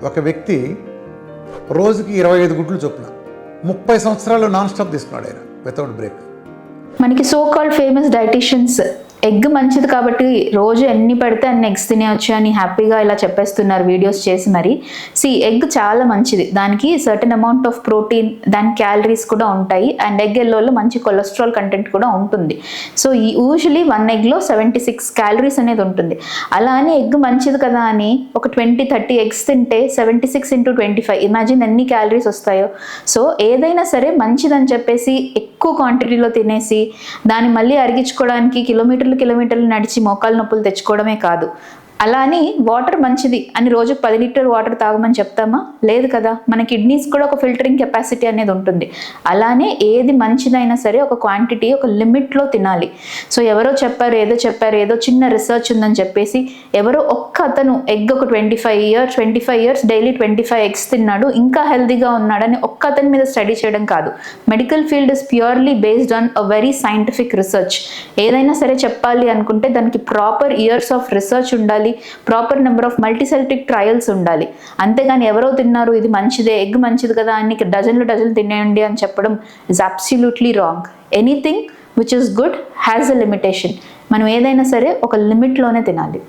ఒక వ్యక్తి రోజుకి 25 గుడ్లు చొప్పున 30 సంవత్సరాలు నాన్ స్టాప్ తీసుకున్నాడు ఆయన వితౌట్ బ్రేక్. మనకి so called famous dietitians egg మంచిది కాబట్టి రోజు ఎన్ని పడితే అన్ని ఎగ్స్ తినేయచ్చు అని హ్యాపీగా ఇలా చెప్పేస్తున్నారు వీడియోస్ చేసి. మరి ఎగ్ చాలా మంచిది, దానికి సర్టన్ అమౌంట్ ఆఫ్ ప్రోటీన్, దాని క్యాలరీస్ కూడా ఉంటాయి, అండ్ ఎగ్ ఎల్లోలో మంచి కొలెస్ట్రాల్ కంటెంట్ కూడా ఉంటుంది. సో యూజువలీ 1 ఎగ్లో 76 క్యాలరీస్ అనేది ఉంటుంది. అలా అని ఎగ్ మంచిది కదా అని ఒక 20-30 ఎగ్స్ తింటే 76 × 25 ఇమాజిన్ ఎన్ని క్యాలరీస్ వస్తాయో. సో ఏదైనా సరే మంచిదని చెప్పేసి ఎక్కువ క్వాంటిటీలో తినేసి దాన్ని మళ్ళీ అరిగించుకోవడానికి కిలోమీటర్లు నడిచి మోకాలు నొప్పులు తెచ్చుకోవడమే కాదు. అలా అని వాటర్ మంచిది అని రోజు 10 లీటర్ వాటర్ తాగమని చెప్తామా? లేదు కదా. మన కిడ్నీస్ కూడా ఒక ఫిల్టరింగ్ కెపాసిటీ అనేది ఉంటుంది. అలానే ఏది మంచిదైనా సరే ఒక క్వాంటిటీ, ఒక లిమిట్లో తినాలి. సో ఎవరో చెప్పారు, ఏదో చిన్న రీసెర్చ్ ఉందని చెప్పేసి ఎవరో ఒక్క అతను ఎగ్ ఒక 25 ఇయర్స్ డైలీ 25 ఎగ్స్ తిన్నాడు, ఇంకా హెల్దీగా ఉన్నాడని ఒక్క అతని మీద స్టడీ చేయడం కాదు. Medical field is purely based on a very scientific research. ఏదైనా సరే చెప్పాలి అనుకుంటే దానికి ప్రాపర్ ఇయర్స్ ఆఫ్ రీసెర్చ్ ఉండాలి, ప్రాపర్ నెంబర్ ఆఫ్ మల్టీసెల్టిక్ ట్రయల్స్ ఉండాలి. అంతేగాని ఎవరో తిన్నారు ఇది మంచిదే, ఎగ్ మంచిది కదా అని డజన్లు తినేయండి అని చెప్పడం is absolutely wrong. Anything which is good has a limitation. మనం ఏదైనా సరే ఒక లిమిట్లోనే తినాలి.